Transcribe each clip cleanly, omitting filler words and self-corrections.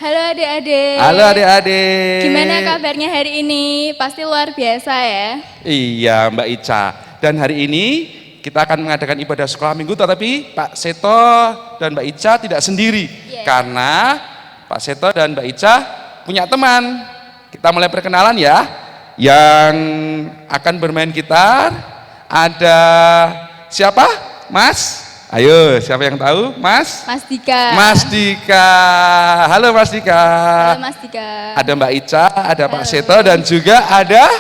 Halo adik-adik. Halo adik-adik. Gimana kabarnya hari ini? Pasti luar biasa ya. Iya Mbak Ica. Dan hari ini kita akan mengadakan ibadah sekolah minggu, tetapi Pak Seto dan Mbak Ica tidak sendiri. Karena Pak Seto dan Mbak Ica punya teman. Kita mulai perkenalan ya. Yang akan bermain gitar ada siapa? Mas? Ayo, siapa yang tahu? Mas? Mas Dika. Mas Dika. Halo Mas Dika. Halo Mas Dika. Ada Mbak Ica, ada Pak Seto, dan juga ada,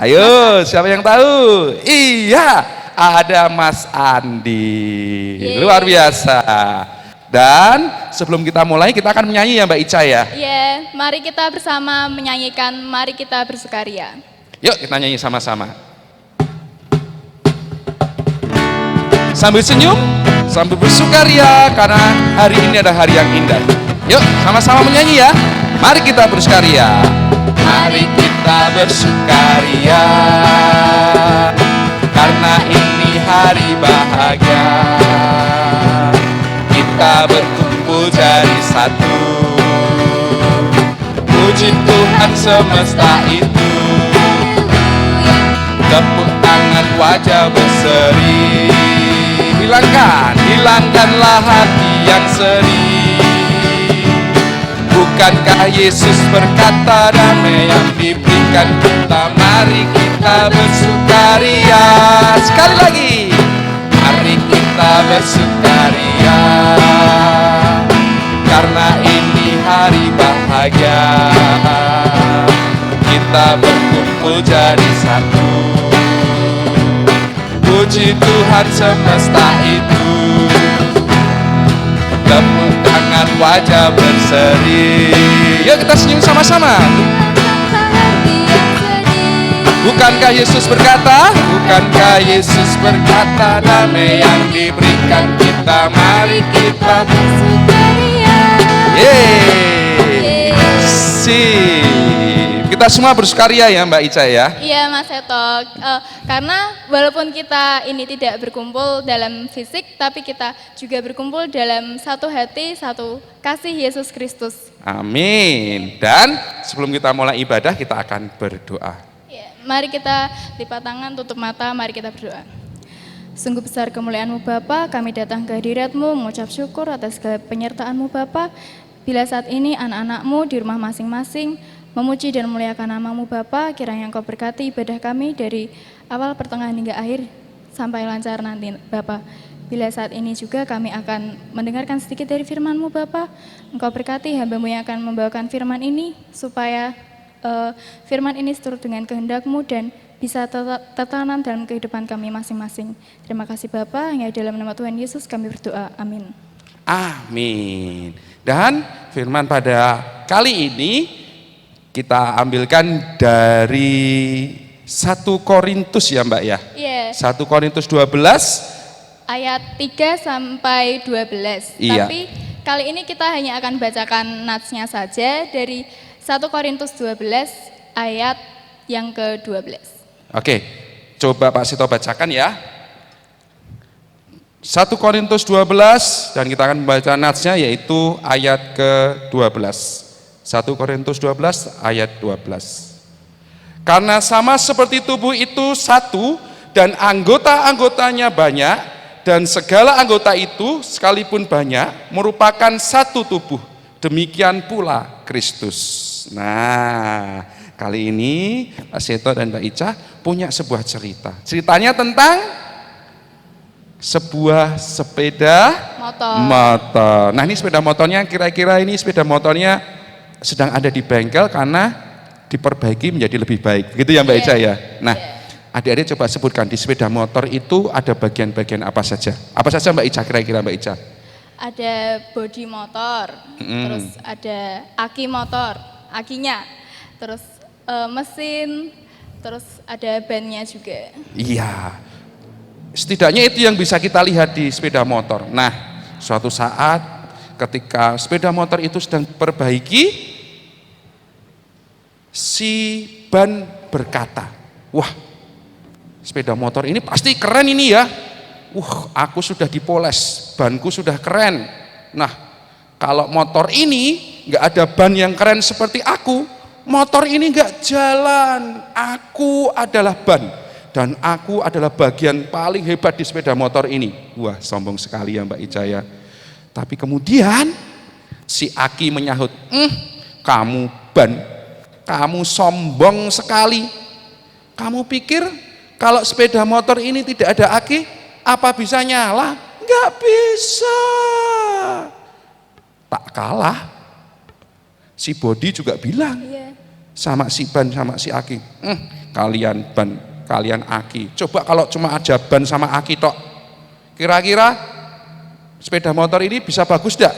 ayo siapa yang tahu? Iya, ada Mas Andi. Luar biasa. Dan sebelum kita mulai, kita akan menyanyi ya Mbak Ica ya. Iya, mari kita bersama menyanyikan Mari Kita Bersukaria. Yuk kita nyanyi sama-sama. Sambil senyum, sambil bersukaria, karena hari ini adalah hari yang indah. Yuk sama-sama menyanyi ya. Mari kita bersukaria. Mari kita bersukaria, karena ini hari bahagia. Kita berkumpul jadi satu, puji Tuhan semesta itu. Tepuk tangan, wajah berseri, hilangkanlah hati yang sedih. Bukankah Yesus berkata damai yang diberikan kita? Mari kita bersukaria. Sekali lagi, mari kita bersukaria, karena ini hari bahagia. Kita berkumpul jadi satu, puji Tuhan semesta itu. Tepuk tangan, wajah berseri. Yuk kita senyum sama-sama. Bukankah Yesus berkata? Bukankah Yesus berkata damai yang diberikan kita? Mari kita bersukaria. Yeay. Kita semua bersukaria ya Mbak Ica ya. Iya Mas Seto, karena walaupun kita ini tidak berkumpul dalam fisik, tapi kita juga berkumpul dalam satu hati, satu kasih Yesus Kristus. Amin. Dan sebelum kita mulai ibadah, kita akan berdoa. Ya, mari kita lipat tangan, tutup mata, mari kita berdoa. Sungguh besar kemuliaan-Mu Bapa, kami datang ke hadirat-Mu mengucap syukur atas segala penyertaan-Mu Bapa. Bila saat ini anak-anak-Mu di rumah masing-masing memuji dan memuliakan nama-Mu Bapa, kiranya Engkau berkati ibadah kami dari awal, pertengahan hingga akhir sampai lancar nanti Bapa. Bila saat ini juga kami akan mendengarkan sedikit dari firman-Mu Bapa, Engkau berkati hamba-Mu yang akan membawakan firman ini, supaya firman ini seturut dengan kehendak-Mu dan bisa tertanam dalam kehidupan kami masing-masing. Terima kasih Bapa, hanya dalam nama Tuhan Yesus kami berdoa, amin. Amin. Dan firman pada kali ini kita ambilkan dari 1 Korintus ya Mbak ya. Iya. 1 Korintus 12 ayat 3 sampai 12. Iya. Tapi kali ini kita hanya akan bacakan natsnya saja dari 1 Korintus 12 ayat yang ke-12. Oke, coba Pak Sito bacakan ya. 1 Korintus 12 dan kita akan membaca natsnya yaitu ayat ke-12. 1 Korintus 12 ayat 12. Karena sama seperti tubuh itu satu dan anggota-anggotanya banyak, dan segala anggota itu sekalipun banyak merupakan satu tubuh, demikian pula Kristus. Nah, kali ini Pak Seto dan Mbak Ica punya sebuah cerita. Ceritanya tentang sebuah sepeda motor. Nah, ini sepeda motornya, kira-kira ini sepeda motornya sedang ada di bengkel karena diperbaiki menjadi lebih baik. Begitu ya Mbak Ica ya. Nah, adik-adik coba sebutkan di sepeda motor itu ada bagian-bagian apa saja? Apa saja Mbak Ica, kira-kira Mbak Ica? Ada bodi motor, terus ada aki motor, akinya, terus mesin, terus ada bannya juga. Iya. Setidaknya itu yang bisa kita lihat di sepeda motor. Nah, suatu saat ketika sepeda motor itu sedang diperbaiki, si ban berkata, wah, sepeda motor ini pasti keren ini ya. Aku sudah dipoles, banku sudah keren. Nah, kalau motor ini nggak ada ban yang keren seperti aku, motor ini nggak jalan. Aku adalah ban dan aku adalah bagian paling hebat di sepeda motor ini. Wah, sombong sekali ya Mbak Ica ya. Tapi kemudian si Aki menyahut, kamu ban, kamu sombong sekali. Kamu pikir kalau sepeda motor ini tidak ada aki, apa bisa nyala? Nggak bisa. Tak kalah, si Bodi juga bilang sama si ban sama si Aki, kalian ban, kalian Aki. Coba kalau cuma aja ban sama Aki tok, kira-kira sepeda motor ini bisa bagus enggak?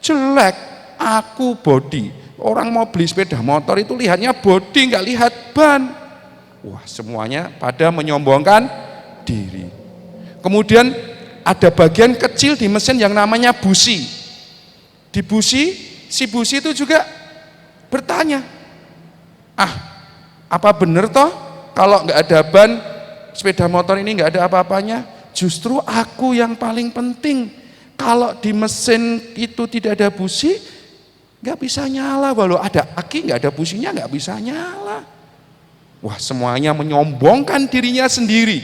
Jelek. Aku Bodi. Orang mau beli sepeda motor itu lihatnya bodi, nggak lihat ban. Wah, semuanya pada menyombongkan diri. Kemudian ada bagian kecil di mesin yang namanya busi. Di busi, si busi itu juga bertanya, apa benar toh kalau nggak ada ban, sepeda motor ini nggak ada apa-apanya? Justru aku yang paling penting. Kalau di mesin itu tidak ada busi, nggak bisa nyala. Walau ada aki, nggak ada businya, nggak bisa nyala. Wah, semuanya menyombongkan dirinya sendiri.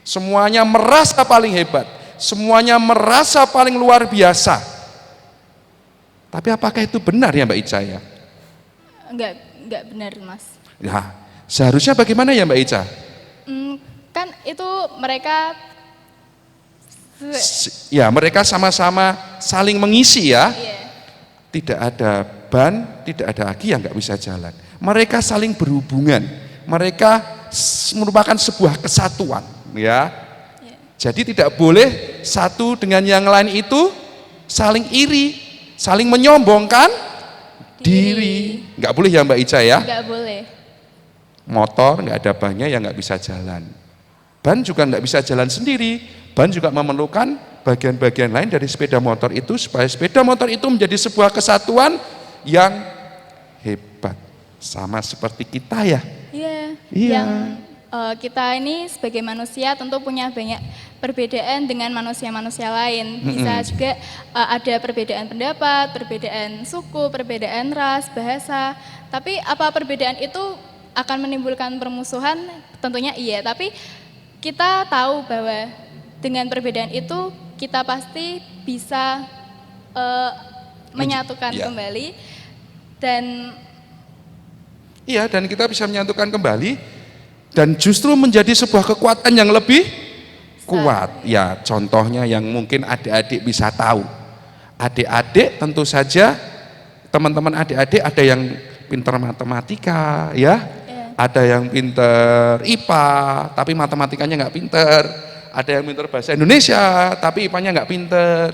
Semuanya merasa paling hebat. Semuanya merasa paling luar biasa. Tapi apakah itu benar ya Mbak Ica ya? Enggak benar, Mas. Nah, seharusnya bagaimana ya Mbak Ica? Kan itu mereka Ya, mereka sama-sama saling mengisi ya. Iya. Tidak ada ban, tidak ada aki yang nggak bisa jalan. Mereka saling berhubungan. Mereka merupakan sebuah kesatuan, ya. Jadi tidak boleh satu dengan yang lain itu saling iri, saling menyombongkan diri. Nggak boleh ya Mbak Ica ya? Nggak boleh. Motor nggak ada bannya ya nggak bisa jalan. Ban juga nggak bisa jalan sendiri. Ban juga memerlukan bagian-bagian lain dari sepeda motor itu supaya sepeda motor itu menjadi sebuah kesatuan yang hebat. Sama seperti kita ya. Iya. Iya. Yang kita ini sebagai manusia tentu punya banyak perbedaan dengan manusia-manusia lain. Bisa juga ada perbedaan pendapat, perbedaan suku, perbedaan ras, bahasa. Tapi apa perbedaan itu akan menimbulkan permusuhan? Tentunya iya. Tapi kita tahu bahwa dengan perbedaan itu kita pasti bisa menyatukan kembali dan iya, dan kita bisa menyatukan kembali dan justru menjadi sebuah kekuatan yang lebih kuat. Ya, contohnya yang mungkin adik-adik bisa tahu. Adik-adik tentu saja, teman-teman adik-adik ada yang pintar matematika, ya. Ada yang pintar IPA, tapi matematikanya nggak pintar. Ada yang pintar bahasa Indonesia, tapi IPA-nya nggak pintar.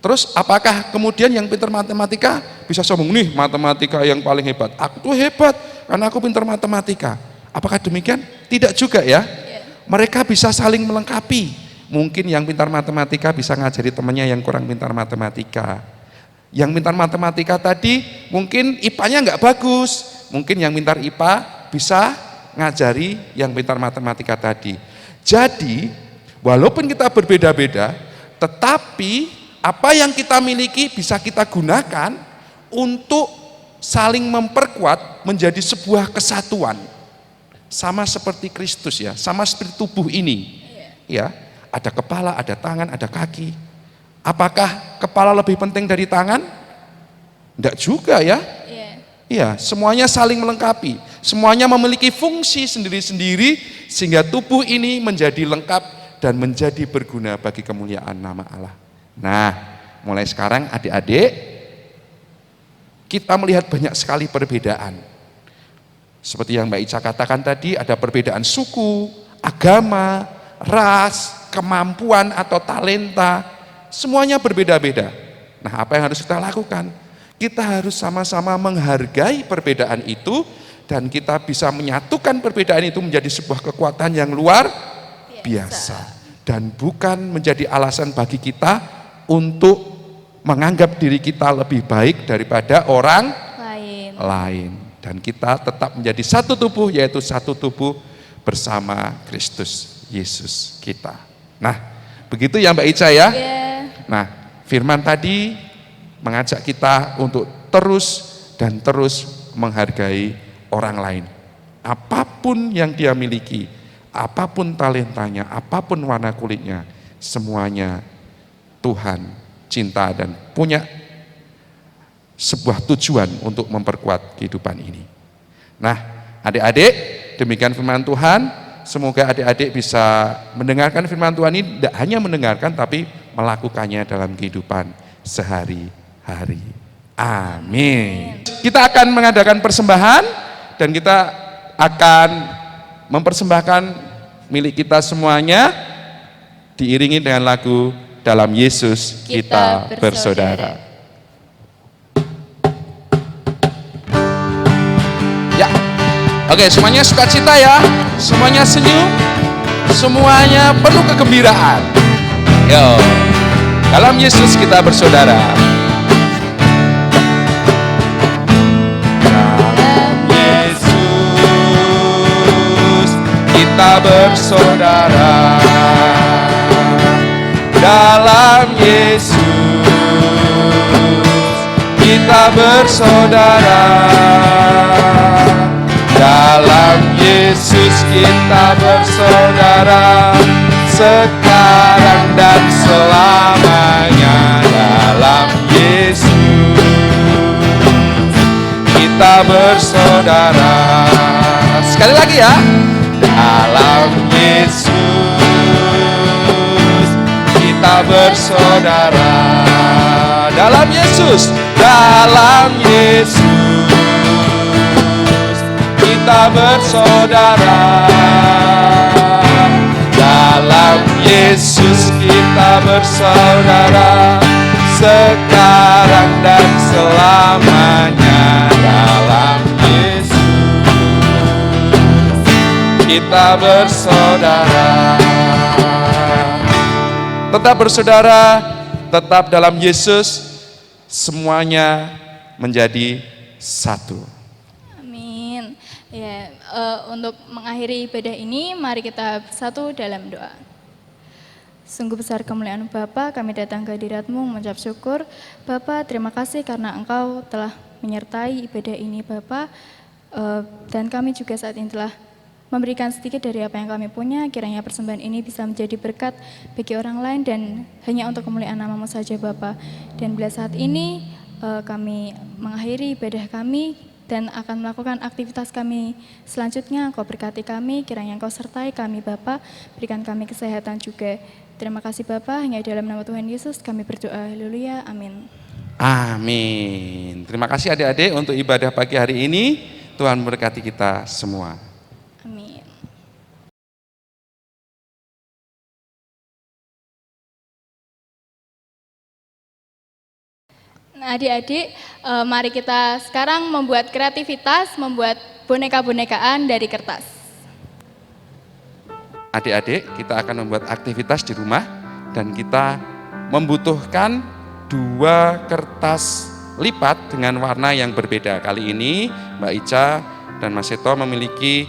Terus apakah kemudian yang pintar matematika bisa sombong, nih matematika yang paling hebat? Aku tuh hebat karena aku pintar matematika. Apakah demikian? Tidak juga ya. Mereka bisa saling melengkapi. Mungkin yang pintar matematika bisa ngajari temannya yang kurang pintar matematika. Yang pintar matematika tadi mungkin IPA-nya nggak bagus. Mungkin yang pintar IPA bisa ngajari yang pintar matematika tadi. Jadi walaupun kita berbeda-beda, tetapi apa yang kita miliki bisa kita gunakan untuk saling memperkuat menjadi sebuah kesatuan. Sama seperti Kristus ya, sama seperti tubuh ini. Ya, ada kepala, ada tangan, ada kaki. Apakah kepala lebih penting dari tangan? Enggak juga ya. Iya, semuanya saling melengkapi. Semuanya memiliki fungsi sendiri-sendiri sehingga tubuh ini menjadi lengkap dan menjadi berguna bagi kemuliaan nama Allah. Nah, mulai sekarang adik-adik, kita melihat banyak sekali perbedaan. Seperti yang Mbak Ica katakan tadi, ada perbedaan suku, agama, ras, kemampuan atau talenta, semuanya berbeda-beda. Nah, apa yang harus kita lakukan? Kita harus sama-sama menghargai perbedaan itu dan kita bisa menyatukan perbedaan itu menjadi sebuah kekuatan yang luar biasa. Dan bukan menjadi alasan bagi kita untuk menganggap diri kita lebih baik daripada orang lain. Dan kita tetap menjadi satu tubuh, yaitu satu tubuh bersama Kristus Yesus kita. Nah, begitu ya Mbak Ica ya. Nah, firman tadi mengajak kita untuk terus dan terus menghargai orang lain. Apapun yang dia miliki, apapun talentanya, apapun warna kulitnya, semuanya Tuhan cinta dan punya sebuah tujuan untuk memperkuat kehidupan ini. Nah, adik-adik, demikian firman Tuhan. Semoga adik-adik bisa mendengarkan firman Tuhan ini, tidak hanya mendengarkan tapi melakukannya dalam kehidupan sehari-hari. Amin. Kita akan mengadakan persembahan dan kita akan mempersembahkan milik kita semuanya diiringi dengan lagu Dalam Yesus Kita Bersaudara. Ya, oke, semuanya sukacita ya, semuanya senyum, semuanya penuh kegembiraan. Yo, dalam Yesus kita bersaudara. Dalam Yesus kita bersaudara. Dalam Yesus kita bersaudara. Dalam Yesus kita bersaudara, sekarang dan selamanya. Dalam Yesus kita bersaudara. Sekali lagi ya. Dalam Yesus kita bersaudara. Dalam Yesus, dalam Yesus kita bersaudara. Dalam Yesus kita bersaudara, sekarang dan selamanya. Dalam Yesus kita bersaudara. Tetap bersaudara, tetap dalam Yesus, semuanya menjadi satu. Ya, untuk mengakhiri ibadah ini, mari kita bersatu dalam doa. Sungguh besar kemuliaan Bapa, kami datang ke hadirat-Mu mengucap syukur. Bapa, terima kasih karena Engkau telah menyertai ibadah ini Bapa, dan kami juga saat ini telah memberikan sedikit dari apa yang kami punya. Kiranya persembahan ini bisa menjadi berkat bagi orang lain dan hanya untuk kemuliaan nama-Mu saja Bapa. Dan bila saat ini kami mengakhiri ibadah kami dan akan melakukan aktivitas kami selanjutnya, Engkau berkati kami, kiranya Engkau sertai kami Bapa, berikan kami kesehatan juga. Terima kasih Bapa, hanya dalam nama Tuhan Yesus kami berdoa, haleluya, amin. Amin. Terima kasih adik-adik untuk ibadah pagi hari ini, Tuhan memberkati kita semua. Amin. Nah, adik-adik, mari kita sekarang membuat kreativitas, membuat boneka-bonekaan dari kertas. Adik-adik, kita akan membuat aktivitas di rumah dan kita membutuhkan 2 kertas lipat dengan warna yang berbeda. Kali ini Mbak Ica dan Mas Seto memiliki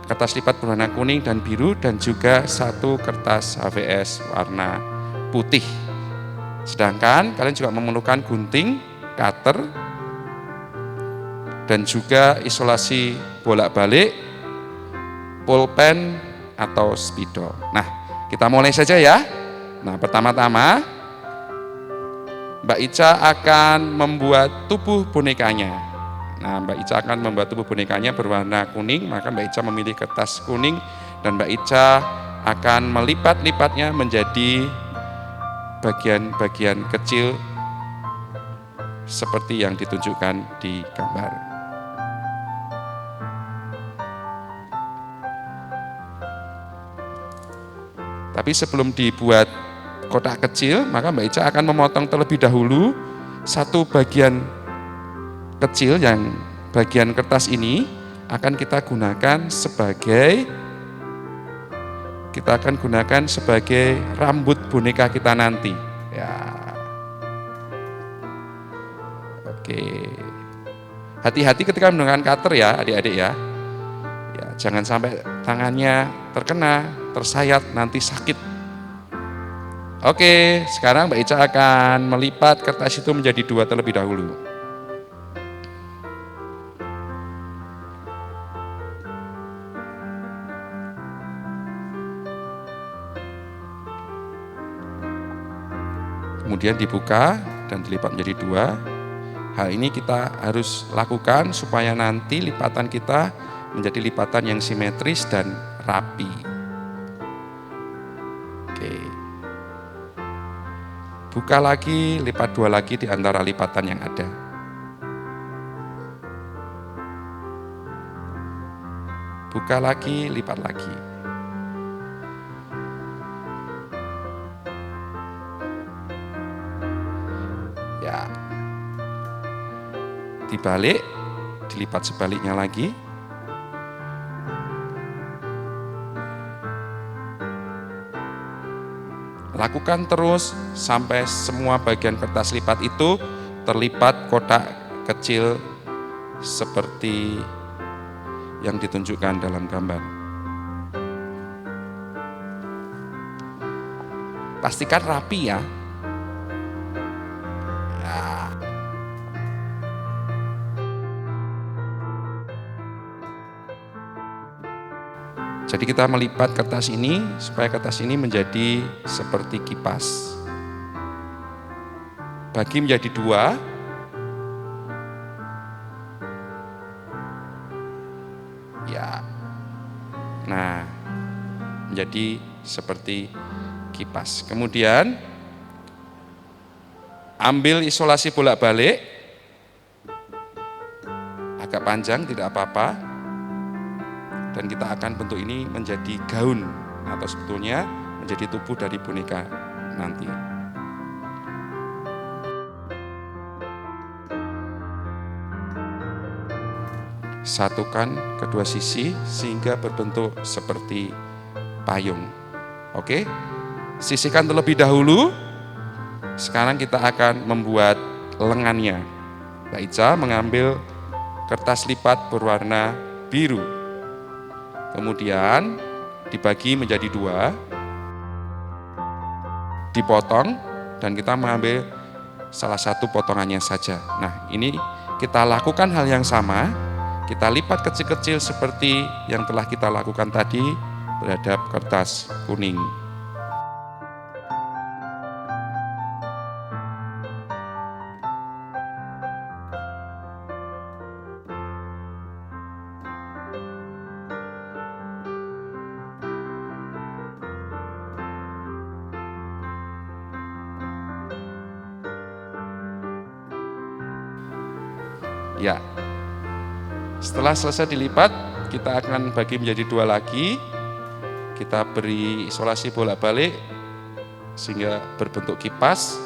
kertas lipat berwarna kuning dan biru dan juga 1 kertas HVS warna putih. Sedangkan kalian juga memerlukan gunting, cutter, dan juga isolasi bolak-balik, pulpen atau spidol. Nah, kita mulai saja ya. Nah, pertama-tama Mbak Ica akan membuat tubuh bonekanya. Nah, Mbak Ica akan membuat tubuh bonekanya berwarna kuning, maka Mbak Ica memilih kertas kuning dan Mbak Ica akan melipat-lipatnya menjadi bagian-bagian kecil seperti yang ditunjukkan di gambar. Tapi sebelum dibuat kotak kecil, maka Mbak Ica akan memotong terlebih dahulu 1 bagian kecil yang bagian kertas ini akan kita gunakan sebagai rambut boneka kita nanti. Ya. Oke. Hati-hati ketika menggunakan cutter ya, adik-adik ya. Ya, jangan sampai tangannya terkena, tersayat, nanti sakit. Oke, sekarang Mbak Ica akan melipat kertas itu menjadi 2 terlebih dahulu. Kemudian dibuka dan dilipat menjadi 2. Hal ini kita harus lakukan supaya nanti lipatan kita menjadi lipatan yang simetris dan rapi. Oke. Buka lagi, lipat 2 lagi di antara lipatan yang ada. Buka lagi, lipat lagi. Ya. Dibalik, dilipat sebaliknya lagi. Lakukan terus sampai semua bagian kertas lipat itu terlipat kotak kecil seperti yang ditunjukkan dalam gambar. Pastikan rapi ya. Jadi kita melipat kertas ini supaya kertas ini menjadi seperti kipas. Bagi menjadi 2. Ya. Nah, menjadi seperti kipas. Kemudian ambil isolasi bolak-balik. Agak panjang tidak apa-apa. Dan kita akan bentuk ini menjadi gaun atau sebetulnya menjadi tubuh dari boneka nanti. Satukan kedua sisi sehingga berbentuk seperti payung. Oke, sisihkan terlebih dahulu. Sekarang kita akan membuat lengannya. Mbak Ica mengambil kertas lipat berwarna biru. Kemudian dibagi menjadi 2, dipotong, dan kita mengambil salah satu potongannya saja. Nah, ini kita lakukan hal yang sama, kita lipat kecil-kecil seperti yang telah kita lakukan tadi terhadap kertas kuning. Ya, setelah selesai dilipat, kita akan bagi menjadi 2 lagi. Kita beri isolasi bolak-balik sehingga berbentuk kipas.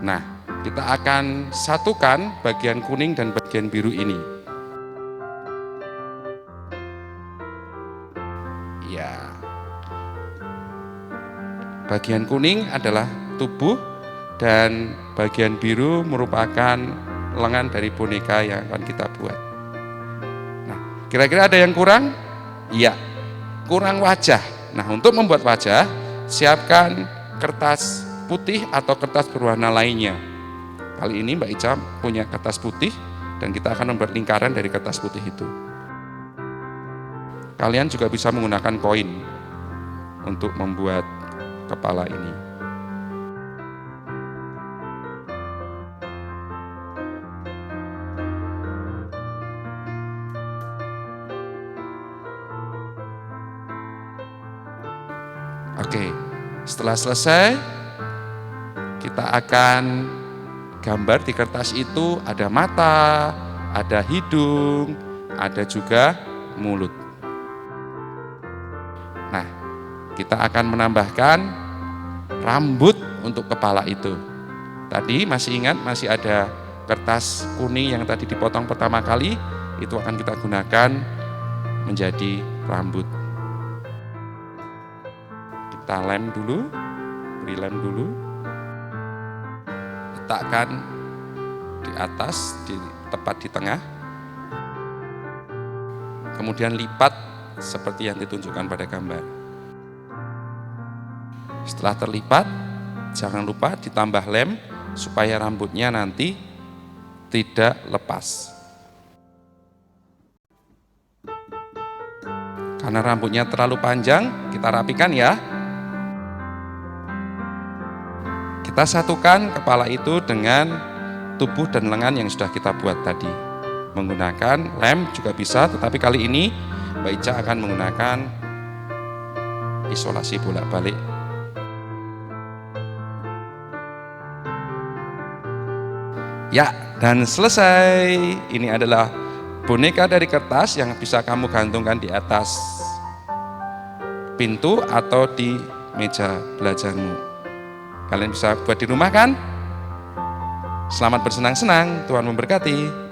Nah, kita akan satukan bagian kuning dan bagian biru ini. Ya, bagian kuning adalah tubuh dan bagian biru merupakan lengan dari boneka yang akan kita buat. Nah, kira-kira ada yang kurang? Iya, kurang wajah. Nah, untuk membuat wajah, siapkan kertas putih atau kertas berwarna lainnya. Kali ini Mbak Ica punya kertas putih dan kita akan membuat lingkaran dari kertas putih itu. Kalian juga bisa menggunakan koin untuk membuat kepala ini. Oke, setelah selesai, kita akan gambar di kertas itu ada mata, ada hidung, ada juga mulut. Nah, kita akan menambahkan rambut untuk kepala itu. Tadi masih ingat, masih ada kertas kuning yang tadi dipotong pertama kali, itu akan kita gunakan menjadi rambut. Kita lem dulu, beri lem dulu, letakkan di atas, tepat di tengah, kemudian lipat lipat seperti yang ditunjukkan pada gambar. Setelah terlipat, jangan lupa ditambah lem supaya rambutnya nanti tidak lepas. Karena rambutnya terlalu panjang, kita rapikan ya. Kita satukan kepala itu dengan tubuh dan lengan yang sudah kita buat tadi. Menggunakan lem juga bisa, tetapi kali ini Mbak Ica akan menggunakan isolasi bolak-balik. Ya, dan selesai. Ini adalah boneka dari kertas yang bisa kamu gantungkan di atas pintu atau di meja belajarmu. Kalian bisa buat di rumah kan? Selamat bersenang-senang, Tuhan memberkati.